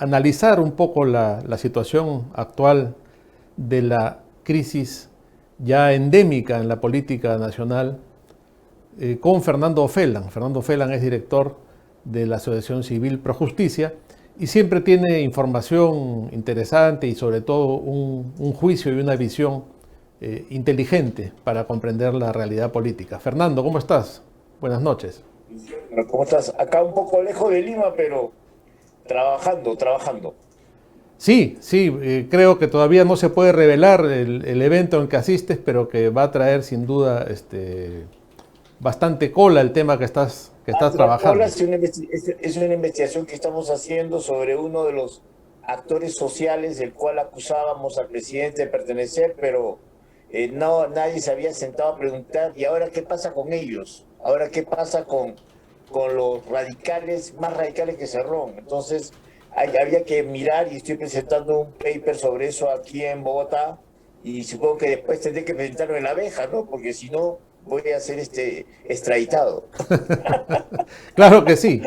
analizar un poco la situación actual de la crisis ya endémica en la política nacional con Fernando Felan. Fernando Felan es director de la Asociación Civil Pro Justicia y siempre tiene información interesante y sobre todo un juicio y una visión inteligente para comprender la realidad política. Fernando, ¿cómo estás? Buenas noches. ¿Cómo estás? Acá un poco lejos de Lima, pero trabajando. Sí, sí, creo que todavía no se puede revelar el evento en que asistes, pero que va a traer sin duda bastante cola el tema que estás Atracola trabajando. es una investigación que estamos haciendo sobre uno de los actores sociales del cual acusábamos al presidente de pertenecer, pero no, nadie se había sentado a preguntar, ¿y ahora qué pasa con ellos? ¿Ahora qué pasa con los radicales, más radicales que Cerrón? Entonces, había que mirar y estoy presentando un paper sobre eso aquí en Bogotá y supongo que después tendré que presentarlo en La Abeja, ¿no? Porque si no, voy a ser extraditado. Claro que sí.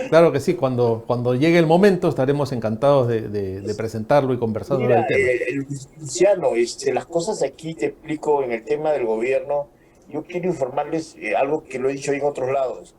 Cuando llegue el momento estaremos encantados de presentarlo y conversar sobre el Mira, tema. Luciano, las cosas aquí te explico en el tema del gobierno. Yo quiero informarles algo que lo he dicho en otros lados.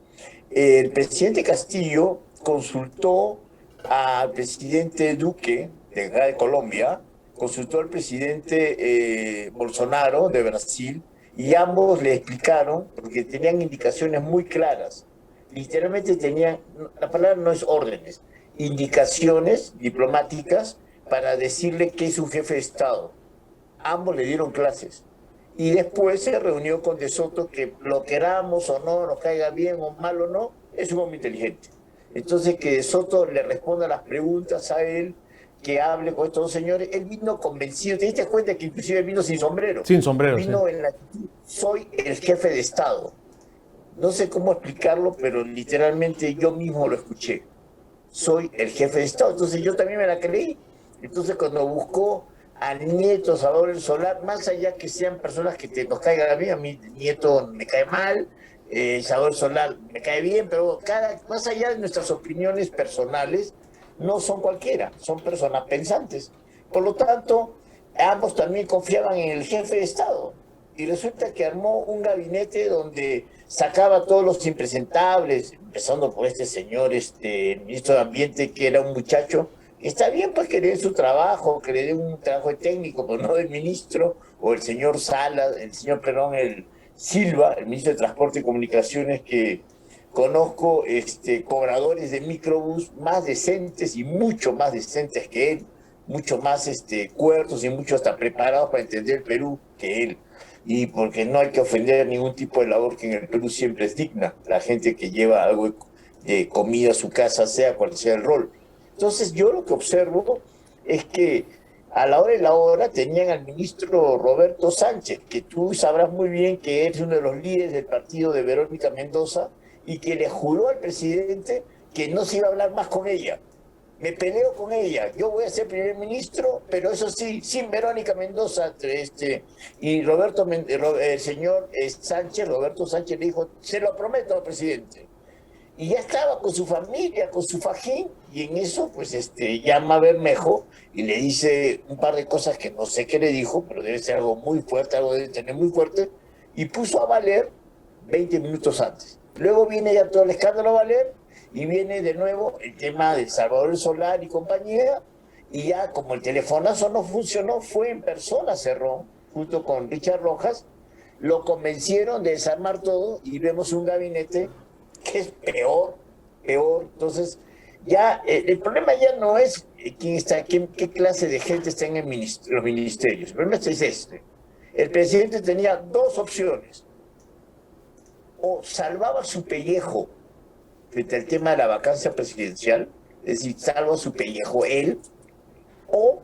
El presidente Castillo consultó al presidente Duque de acá de Colombia, consultó al presidente Bolsonaro de Brasil y ambos le explicaron, porque tenían indicaciones muy claras. Literalmente tenían, la palabra no es órdenes, indicaciones diplomáticas para decirle que es un jefe de Estado. Ambos le dieron clases. Y después se reunió con De Soto, que lo queramos o no, nos caiga bien o mal o no, es un hombre inteligente. Entonces que De Soto le responda las preguntas a él, que hable con estos dos señores. Él vino convencido, te diste cuenta que inclusive vino sin sombrero. Sin sombrero, sí. Vino en la actitud, soy el jefe de Estado. No sé cómo explicarlo, pero literalmente yo mismo lo escuché. Soy el jefe de Estado. Entonces yo también me la creí. Entonces cuando buscó al nieto Salvador el Solar, más allá que sean personas que nos caigan bien, a mí nieto me cae mal, Salvador Solar me cae bien, pero más allá de nuestras opiniones personales, no son cualquiera, son personas pensantes. Por lo tanto, ambos también confiaban en el jefe de Estado. Y resulta que armó un gabinete donde sacaba a todos los impresentables, empezando por este señor, el ministro de Ambiente, que era un muchacho. Está bien, pues, que le dé su trabajo, que le dé un trabajo de técnico, pero no del ministro, o el señor Salas, el señor, perdón, el Silva, el ministro de Transporte y Comunicaciones, que conozco cobradores de microbús más decentes y mucho más decentes que él, mucho más cuerdos y mucho hasta preparados para entender el Perú que él. Y porque no hay que ofender ningún tipo de labor que en el Perú siempre es digna, la gente que lleva algo de comida a su casa, sea cual sea el rol. Entonces yo lo que observo es que a la hora de la hora tenían al ministro Roberto Sánchez, que tú sabrás muy bien que es uno de los líderes del partido de Verónica Mendoza, y que le juró al presidente que no se iba a hablar más con ella. Me peleo con ella, yo voy a ser primer ministro, pero eso sí, sin Verónica Mendoza, y el señor Sánchez, Roberto Sánchez le dijo, se lo prometo al presidente. Y ya estaba con su familia, con su fajín, y en eso, pues, llama a Bermejo y le dice un par de cosas que no sé qué le dijo, pero debe ser algo muy fuerte, algo debe tener muy fuerte, y puso a Valer 20 minutos antes. Luego viene ya todo el escándalo a Valer, y viene de nuevo el tema de Salvador Solar y compañía, y ya como el telefonazo no funcionó, fue en persona Cerrón, junto con Richard Rojas, lo convencieron de desarmar todo, y vemos un gabinete que es peor, peor. Entonces, ya el problema ya no es quién está, qué clase de gente está en los ministerios. El problema es este. El presidente tenía dos opciones. O salvaba su pellejo frente al tema de la vacancia presidencial, es decir, salva su pellejo él, o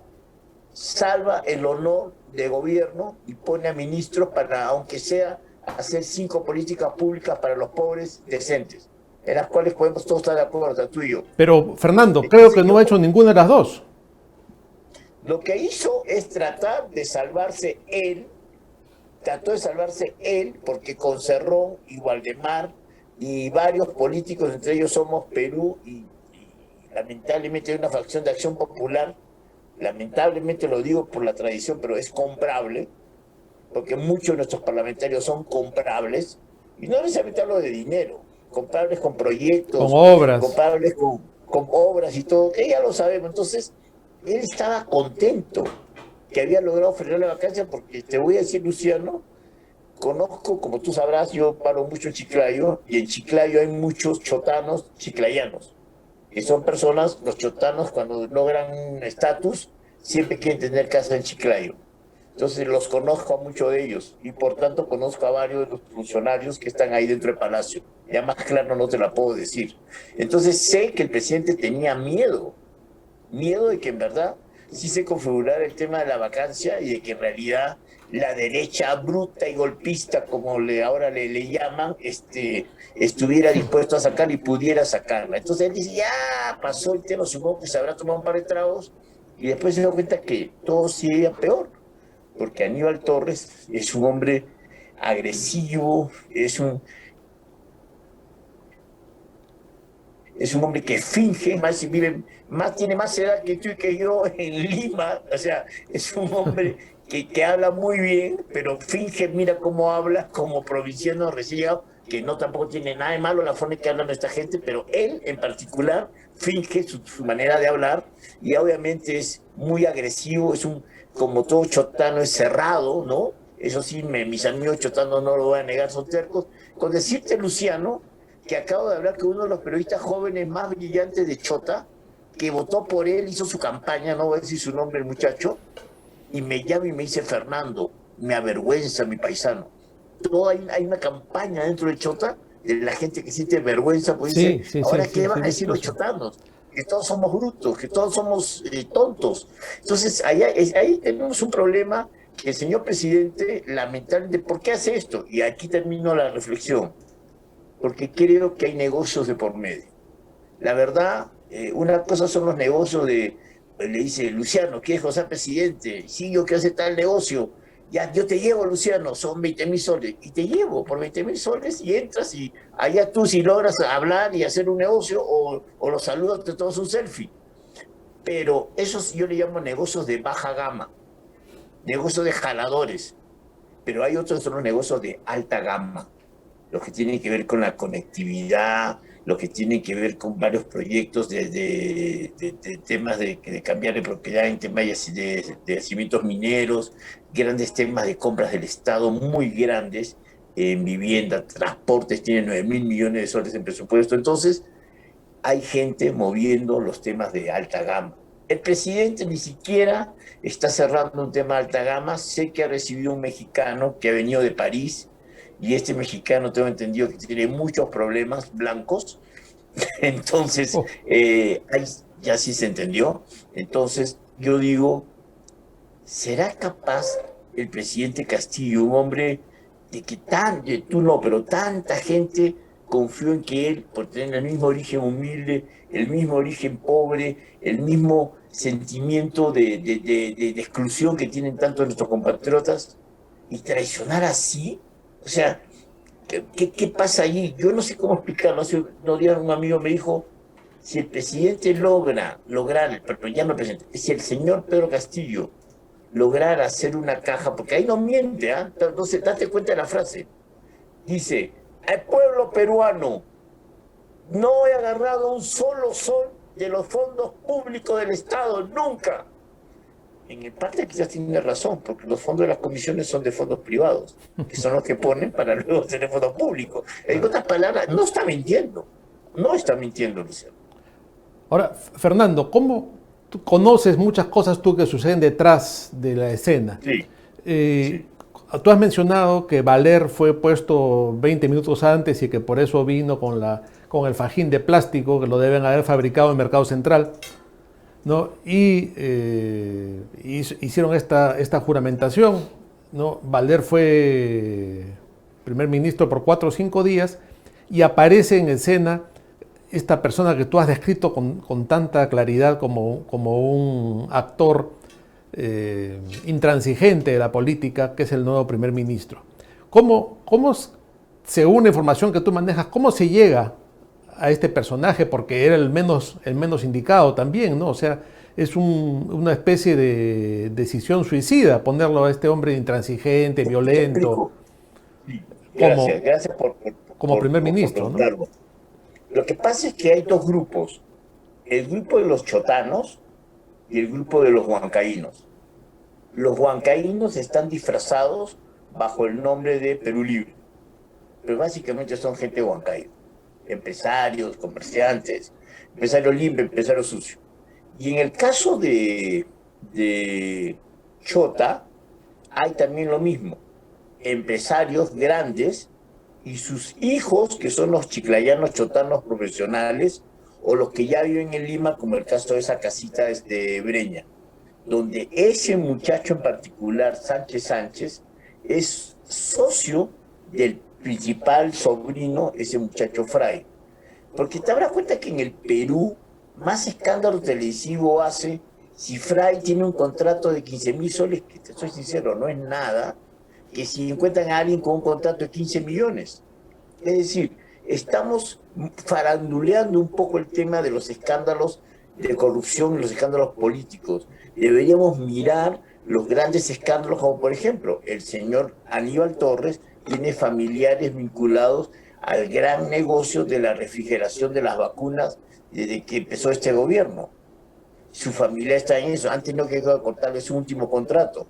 salva el honor de gobierno y pone a ministros para, aunque sea, hacer 5 políticas públicas para los pobres decentes, en las cuales podemos todos estar de acuerdo, tú y yo. Pero, Fernando, creo que Entonces no ha hecho ninguna de las dos. lo que hizo es tratar de salvarse él, trató de salvarse él, porque con Cerrón y Waldemar y varios políticos, entre ellos Somos Perú y lamentablemente hay una facción de Acción Popular, lamentablemente lo digo por la tradición, pero es comprable, porque muchos de nuestros parlamentarios son comprables, y no necesariamente hablo de dinero, comprables con Con proyectos, obras. comprables con obras y todo, que ya lo sabemos. Entonces, él estaba contento que había logrado frenar la vacancia, porque te voy a decir, Luciano, conozco, como tú sabrás, yo paro mucho en Chiclayo, y en Chiclayo hay muchos chotanos chiclayanos, que son personas, los chotanos cuando logran un estatus, siempre quieren tener casa en Chiclayo. Entonces los conozco a muchos de ellos y por tanto conozco a varios de los funcionarios que están ahí dentro del palacio. Ya más claro no te la puedo decir. Entonces sé que el presidente tenía miedo de que en verdad sí se configurara el tema de la vacancia y de que en realidad la derecha bruta y golpista, como ahora le llaman, estuviera dispuesto a sacarla y pudiera sacarla. Entonces él dice, ya pasó el tema, supongo que se habrá tomado un par de tragos y después se dio cuenta que todo sigue peor, porque Aníbal Torres es un hombre agresivo, es un hombre que finge, más vive, más, tiene más edad que tú y que yo en Lima, o sea, es un hombre que habla muy bien, pero finge, mira cómo habla como provinciano recién llegado, que no tampoco tiene nada de malo la forma en que habla nuestra gente, pero él en particular finge su manera de hablar y obviamente es muy agresivo, como todo chotano, es cerrado, ¿no? Eso sí, mis amigos chotanos no lo voy a negar, son tercos. Con decirte, Luciano, que acabo de hablar con uno de los periodistas jóvenes más brillantes de Chota, que votó por él, hizo su campaña, no voy a decir su nombre el muchacho, y me llama y me dice, Fernando, me avergüenza mi paisano. Hay una campaña dentro de Chota de la gente que siente vergüenza, pues dice, Sí, sí, sí, ahora sí, qué sí, van he a decir visto los eso. chotanos, que todos somos brutos, que todos somos tontos. Entonces, ahí tenemos un problema que el señor presidente, lamentablemente, ¿por qué hace esto? Y aquí termino la reflexión, porque creo que hay negocios de por medio. La verdad, una cosa son los negocios le dice, Luciano, ¿quieres ser presidente? Sí, yo quiero hacer tal negocio. Ya, yo te llevo, Luciano, son 20.000 soles. Y te llevo por 20.000 soles y entras y allá tú si logras hablar y hacer un negocio o los saludas, te tomas un selfie. Pero esos yo le llamo negocios de baja gama, negocios de jaladores. Pero hay otros que son los negocios de alta gama, lo que tiene que ver con la conectividad, lo que tiene que ver con varios proyectos de temas de cambiar de propiedad en temas de yacimientos mineros, grandes temas de compras del Estado muy grandes en vivienda, transportes, tiene 9.000 millones de soles en presupuesto. Entonces, hay gente moviendo los temas de alta gama. El presidente ni siquiera está cerrando un tema de alta gama. Sé que ha recibido un mexicano que ha venido de París y este mexicano tengo entendido que tiene muchos problemas blancos. Entonces, Oh, ya sí se entendió. Entonces, yo digo, ¿será capaz el presidente Castillo, un hombre tú no, pero tanta gente confió en que él, por tener el mismo origen humilde, el mismo origen pobre, el mismo sentimiento de exclusión que tienen tantos nuestros compatriotas, y traicionar así? O sea, ¿qué pasa allí? Yo no sé cómo explicarlo. Hace unos días un amigo me dijo, si el presidente perdón, ya no el presidente, si el señor Pedro Castillo lograr hacer una caja, porque ahí no miente, ¿ah? Entonces, date cuenta de la frase. Dice, al pueblo peruano no he agarrado un solo sol de los fondos públicos del Estado, nunca. En parte quizás tiene razón, porque los fondos de las comisiones son de fondos privados, que son los que ponen para luego tener fondos públicos. En claro. otras palabras, no está mintiendo, Luciano. Ahora, Fernando, ¿cómo tú conoces muchas cosas tú que suceden detrás de la escena? Sí, Eh, sí, Tú has mencionado que Valer fue puesto 20 minutos antes y que por eso vino con el fajín de plástico que lo deben haber fabricado en Mercado Central, ¿no? Y hicieron esta juramentación, ¿no? Valer fue primer ministro por 4 o 5 días y aparece en escena esta persona que tú has descrito con tanta claridad como un actor intransigente de la política, que es el nuevo primer ministro. ¿Cómo según la información que tú manejas, cómo se llega a este personaje porque era el menos indicado también, ¿no? O sea, es una especie de decisión suicida ponerlo a este hombre intransigente, Te violento, explico. Sí. Gracias, como, gracias como primer por ministro, ¿no? preguntarlo. Lo que pasa es que hay dos grupos, el grupo de los chotanos y el grupo de los huancaínos. Los huancaínos están disfrazados bajo el nombre de Perú Libre, pero básicamente son gente huancaína, empresarios, comerciantes, empresario libre, empresario sucio. Y en el caso de Chota, hay también lo mismo, empresarios grandes y sus hijos, que son los chiclayanos chotanos profesionales, o los que ya viven en Lima, como el caso de esa casita de Breña, donde ese muchacho en particular, Sánchez Sánchez, es socio del principal sobrino, ese muchacho Fray. Porque te habrás cuenta que en el Perú más escándalo televisivo hace si Fray tiene un contrato de 15.000 soles, que te soy sincero, no es nada, que si encuentran a alguien con un contrato de 15 millones. Es decir, estamos faranduleando un poco el tema de los escándalos de corrupción y los escándalos políticos. Deberíamos mirar los grandes escándalos, como por ejemplo, el señor Aníbal Torres tiene familiares vinculados al gran negocio de la refrigeración de las vacunas desde que empezó este gobierno. Su familia está en eso, han tenido que cortarle su último contrato.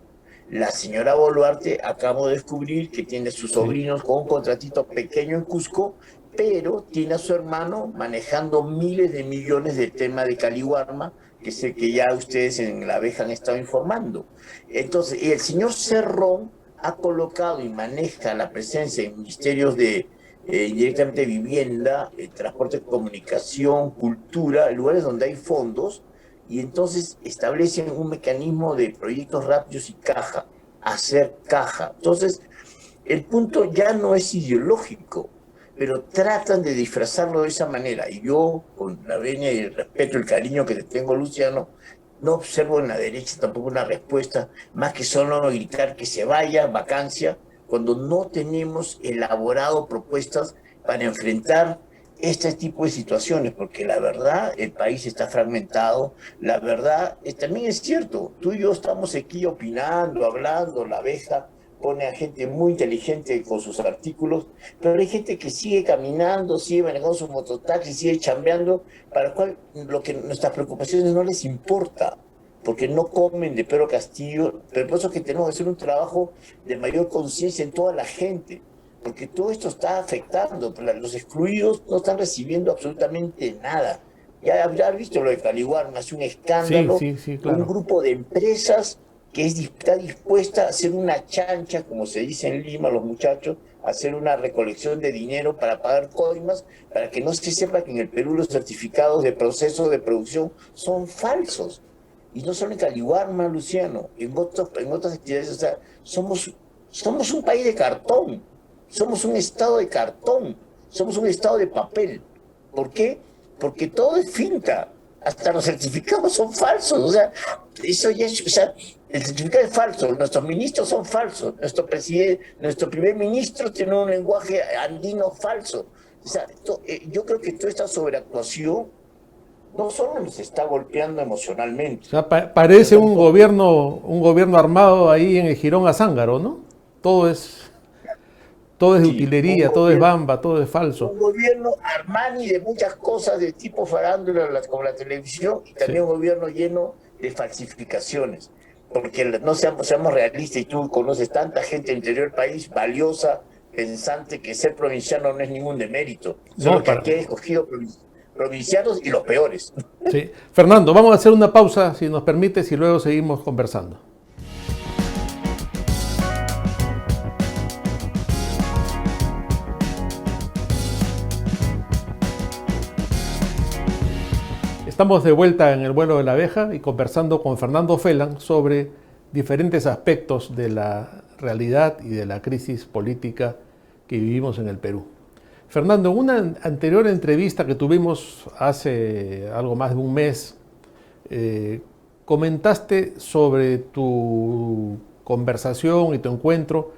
La señora Boluarte acabo de descubrir que tiene sus Sí. sobrinos con un contratito pequeño en Cusco, pero tiene a su hermano manejando miles de millones del tema de Caliwarma, que sé que ya ustedes en la abeja han estado informando. Entonces, el señor Cerrón ha colocado y maneja la presencia en ministerios de directamente vivienda, transporte, comunicación, cultura, lugares donde hay fondos, y entonces establecen un mecanismo de proyectos rápidos y caja, hacer caja. Entonces, el punto ya no es ideológico, pero tratan de disfrazarlo de esa manera. Y yo, con la venia y el respeto y el cariño que te tengo, Luciano, no observo en la derecha tampoco una respuesta, más que solo gritar que se vaya, vacancia, cuando no tenemos elaborado propuestas para enfrentar este tipo de situaciones, porque la verdad, el país está fragmentado, la verdad, también es cierto, tú y yo estamos aquí opinando, hablando, la abeja pone a gente muy inteligente con sus artículos, pero hay gente que sigue caminando, sigue manejando su mototaxi, sigue chambeando, para lo cual lo que nuestras preocupaciones no les importa, porque no comen de Pedro Castillo, pero por eso que tenemos que hacer un trabajo de mayor conciencia en toda la gente, porque todo esto está afectando, los excluidos no están recibiendo absolutamente nada. Ya has visto lo de Caliwarma, hace un Sí, escándalo, sí, sí, un claro. grupo de empresas que está dispuesta a hacer una chancha, como se dice en Lima, los muchachos, hacer una recolección de dinero para pagar coimas, para que no se sepa que en el Perú los certificados de proceso de producción son falsos. Y no solo en Caliwarma, Luciano, en otras actividades, o sea, somos un país de cartón, somos un estado de cartón, somos un estado de papel. ¿Por qué? Porque todo es finta, hasta los certificados son falsos, o sea, eso ya es, o sea, el certificado es falso, nuestros ministros son falsos, nuestro presidente, nuestro primer ministro tiene un lenguaje andino falso. O sea, yo creo que toda esta sobreactuación no solo nos está golpeando O emocionalmente, sea, sino parece también un gobierno armado ahí en el Jirón a Zángaro, ¿no? Todo es de sí, utilería, todo es bamba, todo es falso. un gobierno Armani de muchas cosas de tipo farándula como la televisión y Sí. también un gobierno lleno de falsificaciones. Porque no seamos realistas y tú conoces tanta gente del interior del país valiosa, pensante, que ser provinciano no es ningún demérito. Solo No, que aquí he escogido provincianos y los peores. sí. Fernando, vamos a hacer una pausa, si nos permites, y luego seguimos conversando. Estamos de vuelta en el vuelo de la abeja y conversando con Fernando Felan sobre diferentes aspectos de la realidad y de la crisis política que vivimos en el Perú. Fernando, en una anterior entrevista que tuvimos hace algo más de un mes, comentaste sobre tu conversación y tu encuentro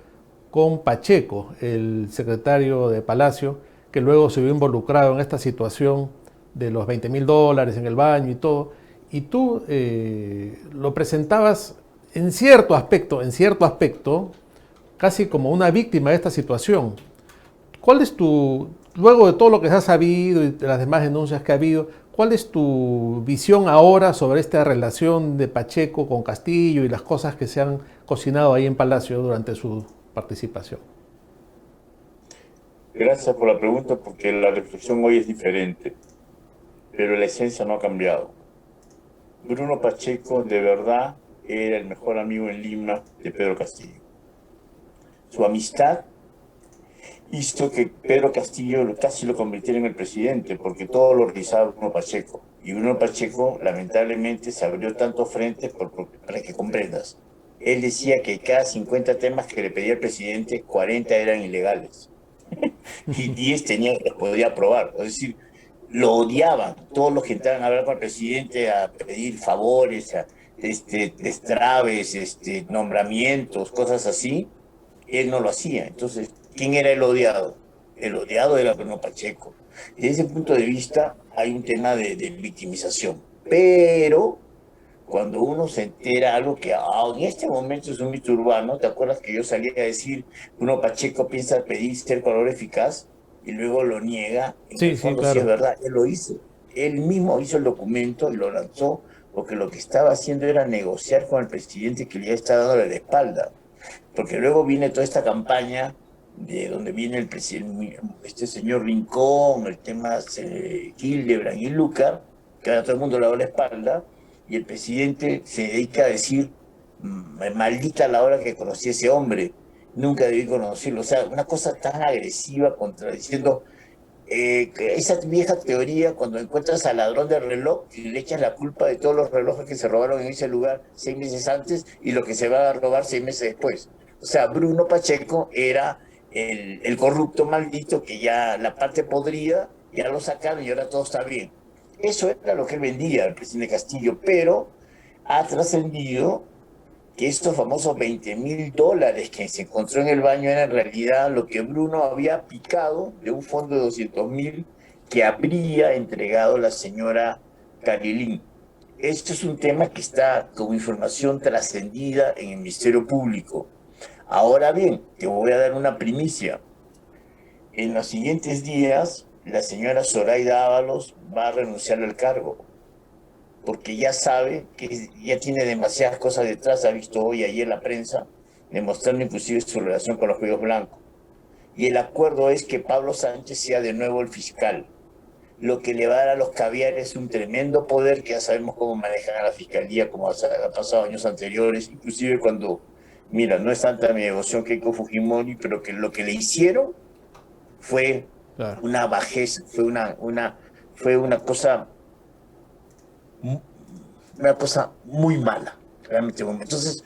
con Pacheco, el secretario de Palacio, que luego se vio involucrado en esta situación de los $20,000 en el baño y todo, y tú lo presentabas en cierto aspecto, casi como una víctima de esta situación. ¿Cuál es luego de todo lo que se ha sabido y de las demás denuncias que ha habido, cuál es tu visión ahora sobre esta relación de Pacheco con Castillo y las cosas que se han cocinado ahí en Palacio durante su participación? Gracias por la pregunta porque la reflexión hoy es diferente, pero la esencia no ha cambiado. Bruno Pacheco de verdad era el mejor amigo en Lima de Pedro Castillo. Su amistad hizo que Pedro Castillo casi lo convirtiera en el presidente, porque todo lo realizaba Bruno Pacheco. Y Bruno Pacheco lamentablemente se abrió tantos frentes para que comprendas. Él decía que cada 50 temas que le pedía el presidente, 40 eran ilegales. Y 10 los podía aprobar. Es decir, lo odiaban. Todos los que entraban a hablar con el presidente a pedir favores, destraves, nombramientos, cosas así, él no lo hacía. Entonces, ¿quién era el odiado? El odiado era Bruno Pacheco. Desde ese punto de vista hay un tema de victimización. Pero cuando uno se entera algo que en este momento es un mito urbano, ¿te acuerdas que yo salía a decir, Bruno Pacheco piensa pedir ser color eficaz y luego lo niega? En el Sí, sí, fondo sí es claro. verdad, él lo hizo. Él mismo hizo el documento y lo lanzó porque lo que estaba haciendo era negociar con el presidente que le estaba dando la espalda. Porque luego viene toda esta campaña de donde viene el presidente, este señor Rincón, el tema Hildebrand y Lucar, que ahora todo el mundo le da la espalda, y el presidente se dedica a decir, maldita la hora que conocí a ese hombre, nunca debí conocerlo. O sea, una cosa tan agresiva contradiciendo esa vieja teoría cuando encuentras al ladrón del reloj y le echas la culpa de todos los relojes que se robaron en ese lugar 6 meses antes y lo que se va a robar 6 meses después. O sea, Bruno Pacheco era el corrupto maldito que ya la parte podrida ya lo sacaron y ahora todo está bien. Eso era lo que él vendía al presidente Castillo, pero ha trascendido que estos famosos $20,000 que se encontró en el baño eran en realidad lo que Bruno había picado de un fondo de 200,000 que habría entregado la señora Carilín. Esto es un tema que está como información trascendida en el Ministerio Público. Ahora bien, te voy a dar una primicia. En los siguientes días, la señora Zoraida Ábalos va a renunciar al cargo porque ya sabe que ya tiene demasiadas cosas detrás, ha visto hoy, ayer la prensa, demostrando inclusive su relación con los cuellos blancos. Y el acuerdo es que Pablo Sánchez sea de nuevo el fiscal, lo que le va a dar a los caviares un tremendo poder, que ya sabemos cómo manejan a la fiscalía, como ha pasado años anteriores, inclusive cuando, mira, no es tanta mi devoción que Keiko Fujimori, pero que lo que le hicieron fue Claro. una bajeza, fue una cosa muy mala, realmente. Entonces,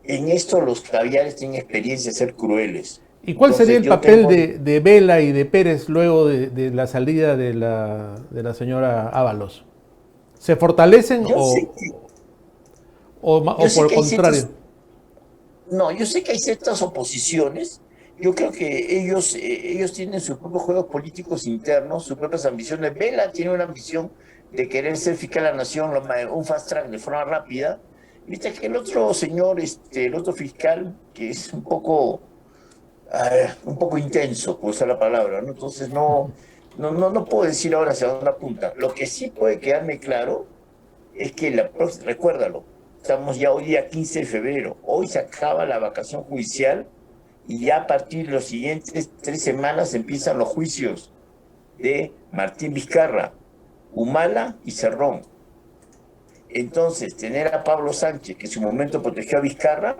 en esto los caviares tienen experiencia de ser crueles. ¿Y cuál sería Entonces, el yo papel tengo, de Vela y de Pérez luego de la salida de la señora Ábalos? ¿Se fortalecen yo sé que, o yo por sé el que hay contrario? ciertas, no, yo sé que hay ciertas oposiciones. Yo creo que ellos tienen sus propios juegos políticos internos, sus propias ambiciones. Vela tiene una ambición de querer ser fiscal de la nación, un fast track de forma rápida. Viste que el otro señor, el otro fiscal, que es un poco intenso, por usar la palabra, ¿no? Entonces no puedo decir ahora hacia dónde apunta. Lo que sí puede quedarme claro es que recuérdalo, estamos ya hoy día 15 de febrero, hoy se acaba la vacación judicial y ya a partir de las siguientes 3 semanas empiezan los juicios de Martín Vizcarra, Humala y Cerrón. Entonces, tener a Pablo Sánchez, que en su momento protegió a Vizcarra,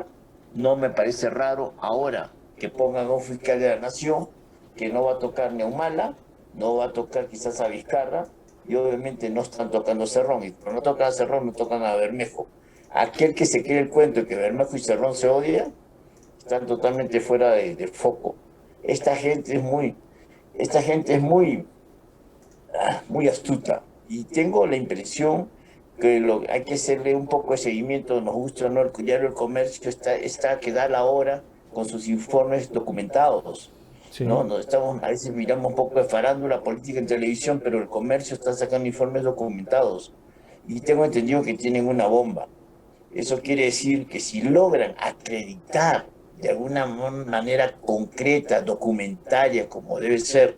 no me parece raro ahora que pongan a un fiscal de la nación que no va a tocar ni a Humala, no va a tocar quizás a Vizcarra, y obviamente no están tocando a Cerrón, y por no tocar a Cerrón, no tocan a Bermejo. Aquel que se cree el cuento de que Bermejo y Cerrón se odian, están totalmente fuera de foco. Esta gente es muy, esta gente es muy astuta, y tengo la impresión que hay que hacerle un poco de seguimiento, nos gusta o no, el diario El Comercio está que da la hora con sus informes documentados. Sí. ¿no? Nos estamos, a veces miramos un poco de farándula política en televisión, pero el comercio está sacando informes documentados y tengo entendido que tienen una bomba. Eso quiere decir que si logran acreditar de alguna manera concreta, documentaria, como debe ser,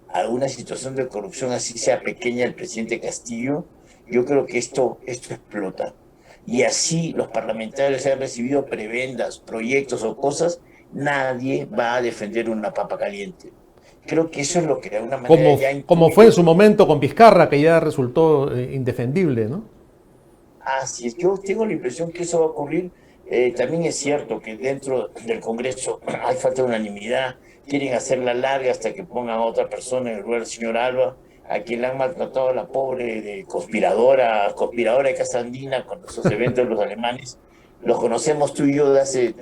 alguna situación de corrupción, así sea pequeña, del presidente Castillo, yo creo que esto explota. Y así los parlamentarios han recibido prebendas, proyectos o cosas, nadie va a defender una papa caliente. Creo que eso es lo que de alguna manera ya Como fue en intuye. su momento con Vizcarra, que ya resultó indefendible, ¿no? Así es, yo tengo la impresión que eso va a ocurrir. También es cierto que dentro del Congreso hay falta de unanimidad, quieren hacerla larga hasta que pongan a otra persona en el lugar del señor Alba, a quien la han maltratado a la pobre de conspiradora de Casa Andina con esos eventos de los alemanes. Los conocemos tú y yo de hace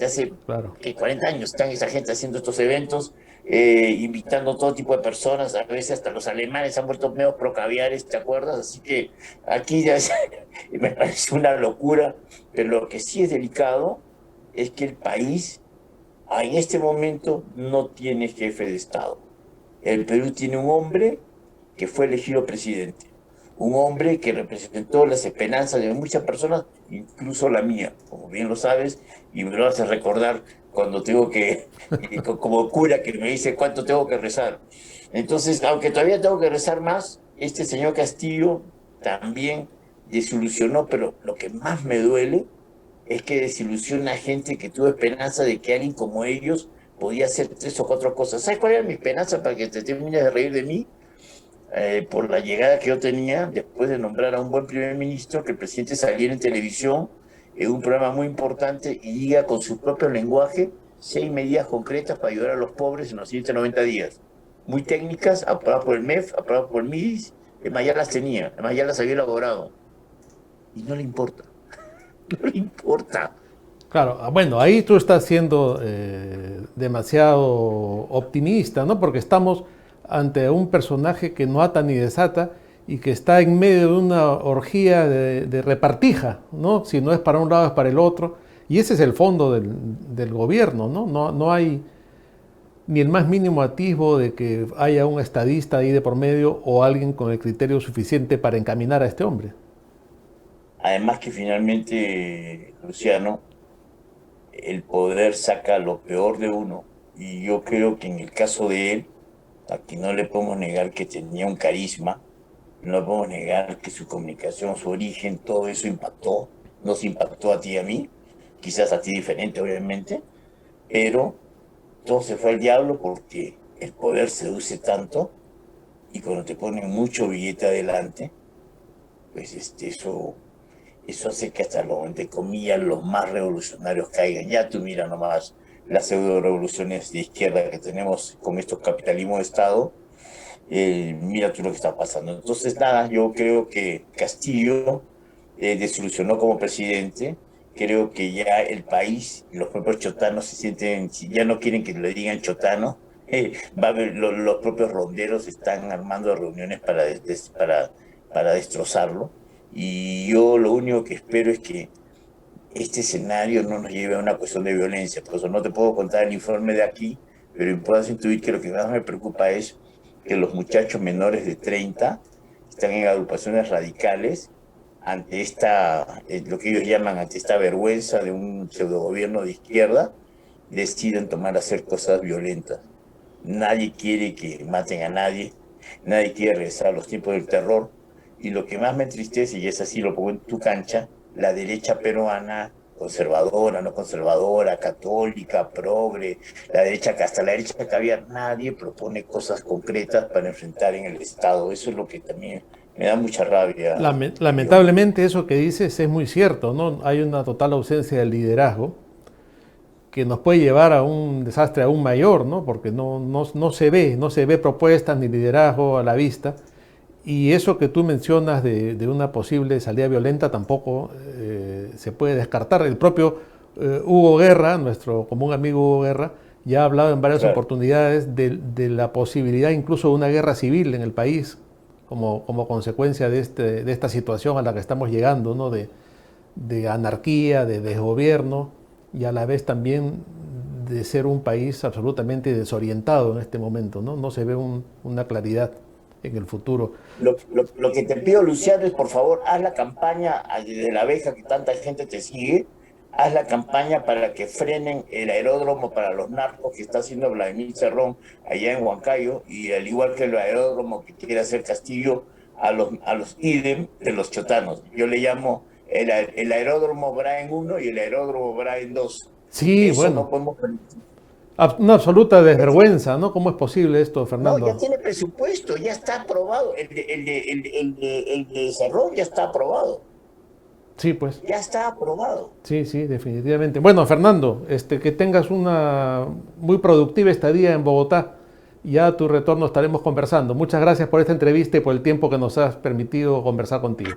Claro. que 40 años, están esa gente haciendo estos eventos, invitando todo tipo de personas, a veces hasta los alemanes han vuelto medio procaviares, ¿te acuerdas? Así que aquí ya me parece una locura, pero lo que sí es delicado es que el país en este momento no tiene jefe de Estado. El Perú tiene un hombre que fue elegido presidente, un hombre que representó las esperanzas de muchas personas, incluso la mía, como bien lo sabes, y me lo haces recordar cuando tengo como cura que me dice cuánto tengo que rezar. Entonces, aunque todavía tengo que rezar más, este señor Castillo también desilusionó, pero lo que más me duele es que desilusiona a gente que tuvo esperanza de que alguien como ellos podía hacer tres o cuatro cosas. ¿Sabes cuál era mi esperanza para que te termines de reír de mí? Por la llegada que yo tenía, después de nombrar a un buen primer ministro, que el presidente saliera en televisión, en un programa muy importante, y diga con su propio lenguaje 6 medidas concretas para ayudar a los pobres en los siguientes 90 días. Muy técnicas, aprobadas por el MEF, aprobadas por el MIDIS, además ya las tenía, además ya las había elaborado. Y no le importa, no le importa. Claro, bueno, ahí tú estás siendo demasiado optimista, ¿no? Porque estamos ante un personaje que no ata ni desata y que está en medio de una orgía de repartija, ¿no? Si no es para un lado es para el otro. Y ese es el fondo del gobierno, ¿no? No hay ni el más mínimo atisbo de que haya un estadista ahí de por medio o alguien con el criterio suficiente para encaminar a este hombre. Además que finalmente, Luciano, el poder saca lo peor de uno. Y yo creo que en el caso de él, aquí no le podemos negar que tenía un carisma, no le podemos negar que su comunicación, su origen, todo eso impactó, nos impactó a ti y a mí, quizás a ti diferente, obviamente, pero todo se fue al diablo porque el poder seduce tanto y cuando te ponen mucho billete adelante, pues eso hace que hasta los, entre comillas, los más revolucionarios caigan. Ya tú mira nomás las pseudo revoluciones de izquierda que tenemos con estos capitalismos de Estado, mira tú lo que está pasando. Entonces, nada, yo creo que Castillo desilusionó como presidente. Creo que ya el país, los propios chotanos se sienten, si ya no quieren que le digan chotano, va a haber, los propios ronderos están armando reuniones para destrozarlo. Y yo lo único que espero es que este escenario no nos lleve a una cuestión de violencia. Por eso no te puedo contar el informe de aquí, pero puedes intuir que lo que más me preocupa es que los muchachos menores de 30 están en agrupaciones radicales ante lo que ellos llaman, ante esta vergüenza de un pseudo gobierno de izquierda, deciden tomar a hacer cosas violentas. Nadie quiere que maten a nadie, nadie quiere regresar a los tiempos del terror. Y lo que más me entristece, y es así, lo pongo en tu cancha, la derecha peruana, conservadora, no conservadora, católica, progre, la derecha, hasta la derecha caviar, nadie propone cosas concretas para enfrentar en el Estado. Eso es lo que también me da mucha rabia, John. Lamentablemente eso que dices es muy cierto, ¿no? Hay una total ausencia de liderazgo que nos puede llevar a un desastre aún mayor, ¿no? Porque no se ve propuestas ni liderazgo a la vista. Y eso que tú mencionas de una posible salida violenta tampoco se puede descartar. El propio Hugo Guerra, nuestro común amigo Hugo Guerra, ya ha hablado en varias Claro, oportunidades de la posibilidad incluso de una guerra civil en el país como consecuencia de esta situación a la que estamos llegando, ¿no? De anarquía, de desgobierno y a la vez también de ser un país absolutamente desorientado en este momento, ¿no? No se ve una claridad en el futuro. Lo que te pido, Luciano, es por favor, haz la campaña de la abeja que tanta gente te sigue, haz la campaña para que frenen el aeródromo para los narcos que está haciendo Vladimir Cerrón allá en Huancayo, y al igual que el aeródromo que quiere hacer Castillo a los IDEM de los chotanos. Yo le llamo el aeródromo Brian 1 y el aeródromo Brian 2. Sí, Eso no bueno, podemos permitir. una absoluta desvergüenza, ¿no? ¿Cómo es posible esto, No, ya Fernando? tiene presupuesto, ya está aprobado. El de Cerrón ya está aprobado. Sí, pues. Ya está aprobado. Sí, sí, definitivamente. Bueno, Fernando, que tengas una muy productiva estadía en Bogotá. Ya a tu retorno estaremos conversando. Muchas gracias por esta entrevista y por el tiempo que nos has permitido conversar contigo.